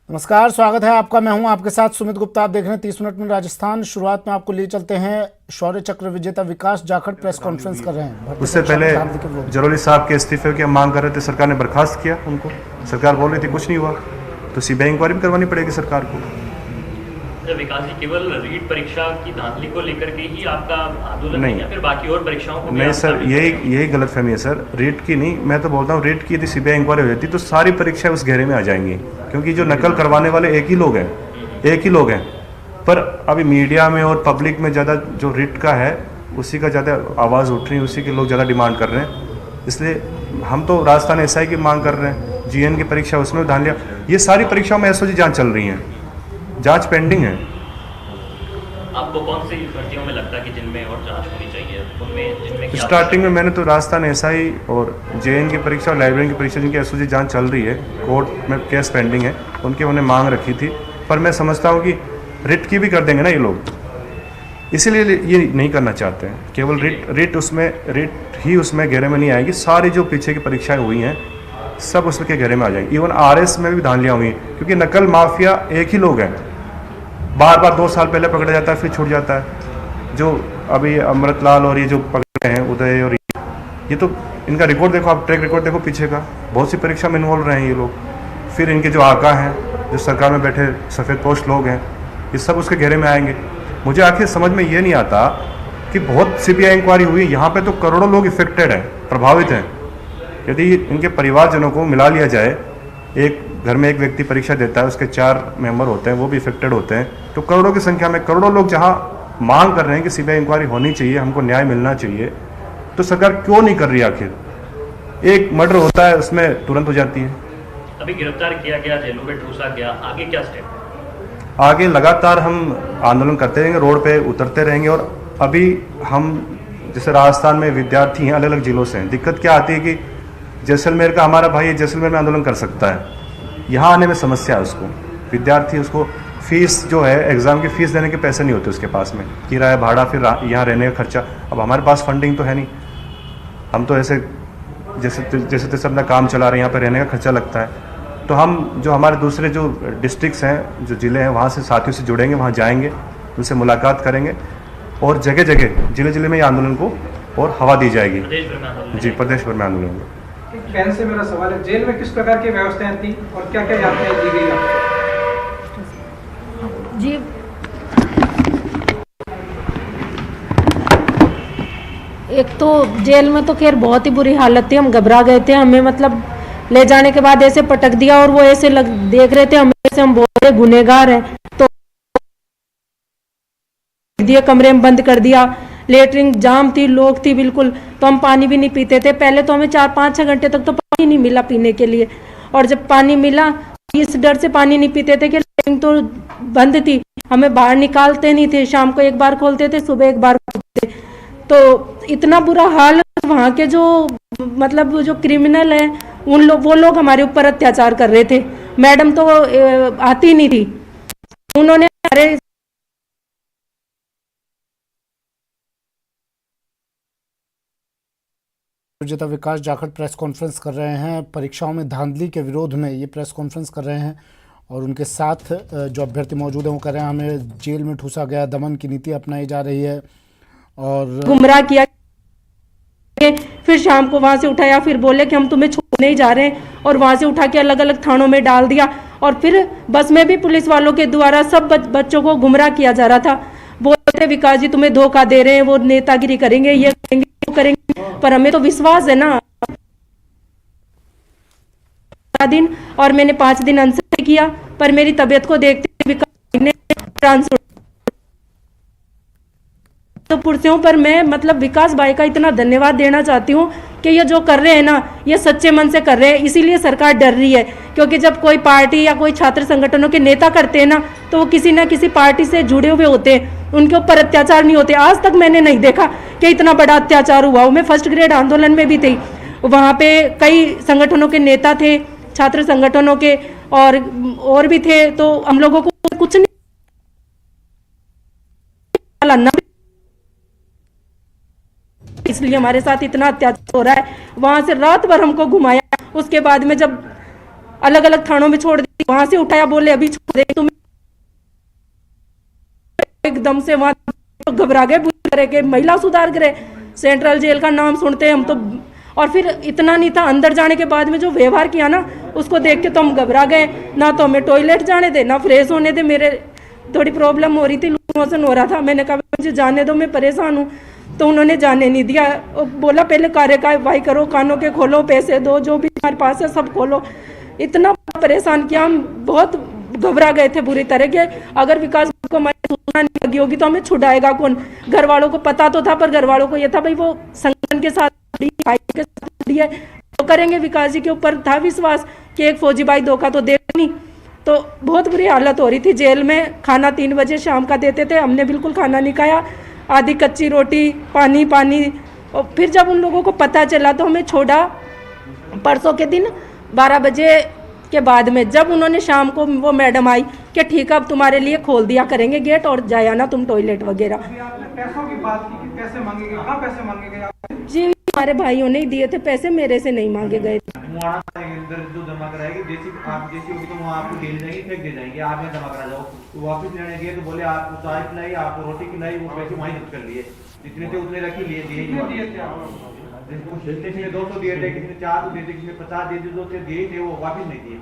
नमस्कार, स्वागत है आपका। मैं हूं आपके साथ सुमित गुप्ता। आप देख रहे हैं 30 मिनट में राजस्थान। शुरुआत में आपको लिए चलते हैं शौर्य चक्र विजेता विकास जाखड़ प्रेस कॉन्फ्रेंस कर रहे हैं। उससे पहले जरौली साहब के इस्तीफे की हम मांग कर रहे थे, सरकार ने बर्खास्त किया उनको। सरकार बोल रही थी कुछ नहीं हुआ, तो सीबीआई इंक्वायरी भी करवानी पड़ेगी सरकार को। विकास जी, केवल रीट परीक्षा की धांधली को लेकर के ही आपका आंदोलन नहीं, या फिर बाकी और परीक्षाओं को नहीं सर, यही गलतफहमी है सर। रीट की नहीं, मैं तो बोलता हूँ रीट की यदि सीबीआई इंक्वायरी हो जाती तो सारी परीक्षाएं उस घेरे में आ जाएंगी, क्योंकि जो नकल करवाने वाले एक ही लोग हैं। पर अभी मीडिया में और पब्लिक में ज़्यादा जो रीट का है उसी का ज़्यादा आवाज़ उठ रही है, उसी के लोग ज़्यादा डिमांड कर रहे हैं। इसलिए हम तो राजस्थान एसआई की मांग कर रहे हैं। जीएन की परीक्षा उसमें धांधलियाँ, ये सारी परीक्षाओं में एसओजी जांच चल रही है, जांच पेंडिंग है। आपको कौन सी भर्तियों में लगता है कि जिनमें और जांच होनी चाहिए, उनमें जिनमें क्या स्टार्टिंग में मैंने तो राजस्थान एसआई और जेएन की परीक्षा और लाइब्रेरी की परीक्षा जिनकी एसओजी जांच चल रही है, कोर्ट में केस पेंडिंग है, उनकी उन्होंने मांग रखी थी। पर मैं समझता हूँ कि रिट की भी कर देंगे ना ये लोग, इसीलिए ये नहीं करना चाहते हैं। केवल रिट ही उसमें घेरे में नहीं आएगी, सारी जो पीछे की परीक्षाएं हुई हैं सब उसके घेरे में आ जाएंगी। इवन आरएस में भी धांधलियाँ हुई हैं, क्योंकि नकल माफिया एक ही लोग हैं। बार 2 साल पहले पकड़ा जाता है, फिर छूट जाता है। जो अभी अमृतलाल और ये जो पकड़े हैं उदय और ये तो इनका रिकॉर्ड देखो, आप ट्रैक रिकॉर्ड देखो पीछे का, बहुत सी परीक्षा में इन्वॉल्व रहे हैं ये लोग। फिर इनके जो आका हैं, जो सरकार में बैठे सफ़ेद पोस्ट लोग हैं, ये सब उसके घेरे में आएंगे। मुझे आखिर समझ में ये नहीं आता कि बहुत सीबीआई इंक्वायरी हुई, यहाँ पे तो करोड़ों लोग इफेक्टेड हैं, प्रभावित हैं। यदि इनके परिवारजनों को मिला लिया जाए, एक घर में एक व्यक्ति परीक्षा देता है, उसके 4 मेंबर होते हैं, वो भी इफेक्टेड होते हैं, तो करोड़ों की संख्या में करोड़ों लोग जहाँ मांग कर रहे हैं कि सीबीआई इंक्वायरी होनी चाहिए, हमको न्याय मिलना चाहिए, तो सरकार क्यों नहीं कर रही? आखिर एक मर्डर होता है उसमें तुरंत हो जाती है। अभी गिरफ्तार किया गया, जेलों में ठूसा गया, आगे क्या स्टेप? आगे लगातार हम आंदोलन करते रहेंगे, रोड पे उतरते रहेंगे। और अभी हम जैसे राजस्थान में विद्यार्थी हैं, अलग अलग जिलों से हैं। दिक्कत क्या आती है कि जैसलमेर का हमारा भाई जैसलमेर में आंदोलन कर सकता है, यहाँ आने में समस्या है उसको। विद्यार्थी, उसको फीस जो है, एग्ज़ाम की फ़ीस देने के पैसे नहीं होते उसके पास में, किराया भाड़ा, फिर यहाँ रहने का खर्चा। अब हमारे पास फंडिंग तो है नहीं, हम तो ऐसे जैसे तैसे अपना काम चला रहे हैं, यहाँ पर रहने का खर्चा लगता है। तो हम जो हमारे दूसरे जो डिस्ट्रिक्ट्स हैं, जो ज़िले हैं, वहाँ से साथियों से जुड़ेंगे, वहाँ जाएंगे, उनसे मुलाकात करेंगे और जगह जगह ज़िले में ये आंदोलन को और हवा दी जाएगी। जी, प्रदेश भर में आंदोलन होगा। बहन से मेरा सवाल है, जेल में किस प्रकार की व्यवस्थाएं थी और क्या क्या जानकारी दी गई जी? एक तो जेल में तो खैर बहुत ही बुरी हालत थी, हम घबरा गए थे। हमें मतलब ले जाने के बाद ऐसे पटक दिया और वो ऐसे देख रहे थे हमें, ऐसे हम बहुत गुनहगार हैं, तो दिए कमरे में बंद कर दिया। लेटरिन जाम थी, लोग थी बिल्कुल, तो हम पानी भी नहीं पीते थे। पहले तो हमें 4-5-6 घंटे तक तो पानी नहीं मिला पीने के लिए, और जब पानी मिला इस डर से पानी नहीं पीते थे कि लेटरिन तो बंद थी, हमें बाहर निकालते नहीं थे। शाम को एक बार खोलते थे, सुबह एक बार खोलते थे। तो इतना बुरा हाल, वहाँ के जो मतलब जो क्रिमिनल है वो लोग हमारे ऊपर अत्याचार कर रहे थे। मैडम तो आती नहीं थी, उन्होंने हमारे विजेता विकास जाखड़ प्रेस कॉन्फ्रेंस कर रहे हैं। परीक्षाओं में धांधली के विरोध में ये प्रेस कॉन्फ्रेंस कर रहे हैं, और उनके साथ जो अभ्यर्थी मौजूद हैं वो कह रहे हैं हमें जेल में ठूसा गया, दमन की नीति अपनाई जा रही है और गुमराह किया। फिर शाम को वहां से उठाया, फिर बोले कि हम तुम्हें छोड़ने ही जा रहे हैं, और वहां से उठा के अलग अलग थानों में डाल दिया। और फिर बस में भी पुलिस वालों के द्वारा सब बच्चों को गुमराह किया जा रहा था। बोलते विकास जी तुम्हें धोखा दे रहे हैं, वो नेतागिरी करेंगे, ये करेंगे, वो करेंगे। पर हमें तो विश्वास है ना दिन, और मैंने 5 दिन अनशन किया, पर मेरी तबीयत को देखते विकास ने ट्रांसफर तो पुरसियों पर मैं मतलब विकास भाई का इतना धन्यवाद देना चाहती हूँ कि ये जो कर रहे हैं ना, ये सच्चे मन से कर रहे हैं। इसीलिए सरकार डर रही है, क्योंकि जब कोई पार्टी या कोई छात्र संगठनों के नेता करते हैं ना, तो वो किसी ना किसी पार्टी से जुड़े हुए होते हैं, उनके ऊपर अत्याचार नहीं होते। आज तक मैंने नहीं देखा कि इतना बड़ा अत्याचार हुआ। मैं फर्स्ट ग्रेड आंदोलन में भी थी, वहाँ पे कई संगठनों के नेता थे, छात्र संगठनों के और भी थे, तो हम लोगों को कुछ नहीं, इसलिए हमारे साथ इतना अत्याचार हो रहा है। वहां से रात भर हमको घुमाया, उसके बाद में जब अलग अलग थानों में छोड़ दी, वहां से उठाया, बोले अभी छोड़ दे तुम। एकदम से वहां तो घबरा गए पूरी तरह के, महिला सुधार गृह सेंट्रल जेल का नाम सुनते हम तो। और फिर इतना नहीं था, अंदर जाने के बाद में जो व्यवहार किया ना, उसको देख के तो हम घबरा गए। ना तो हमें टॉयलेट जाने दे, ना फ्रेश होने दे। मेरे थोड़ी प्रॉब्लम हो रही थी, लूज मोशन हो रहा था। मैंने कहा मुझे जाने दो, मैं परेशान हूँ। तो उन्होंने जाने नहीं दिया। बोला पहले कार्यवाही करो, कानों के खोलो, पैसे दो, जो भी हमारे पास है सब खोलो। इतना परेशान किया, हम बहुत घबरा गए थे बुरी तरह के। अगर विकास को हमारी सूचना नहीं लगी होगी तो हमें छुड़ाएगा कौन। घर वालों को पता तो था, पर घर वालों को यह था भाई वो संगठन के साथ भाई के साथ है तो करेंगे। विकास जी के ऊपर था विश्वास कि एक फौजी भाई धोखा तो देगा नहीं। तो बहुत बुरी हालत हो रही थी जेल में। खाना 3 बजे शाम का देते थे, हमने बिल्कुल खाना नहीं खाया, आधी कच्ची रोटी, पानी पानी। और फिर जब उन लोगों को पता चला तो हमें छोड़ा परसों के दिन 12 बजे के बाद में। जब उन्होंने शाम को वो मैडम आई कि ठीक है अब तुम्हारे लिए खोल दिया करेंगे गेट और जाया ना तुम टॉयलेट वगैरह। अभी आपने पैसों की बात की कि पैसे मांगे गए, कहाँ पैसे मांगे गए आपसे? जी हमारे भाइयों ने ही दिए थे पैसे, मेरे से नहीं मांगे गए थे। मुआना के अंदर जो जमा कराएगी, जैसी आप जैसी होगी तो वहाँ आपको दे जाएंगे, फेंक दे जाएंगे, आप यहाँ जमा करा जाओ। तो वापस लेने गए तो बोले आपको चाय खिलाई, आपको रोटी खिलाई, वो पैसे वहीं खर्च कर लिए। जितने थे उतने रख ही लिए, दिए कितने दिए थे आप? किसी ने 200 दिए थे, किसी ने 400 दिए थे, किसी ने 50 दिए थे, जो थे दिए थे वो वापस नहीं दिए।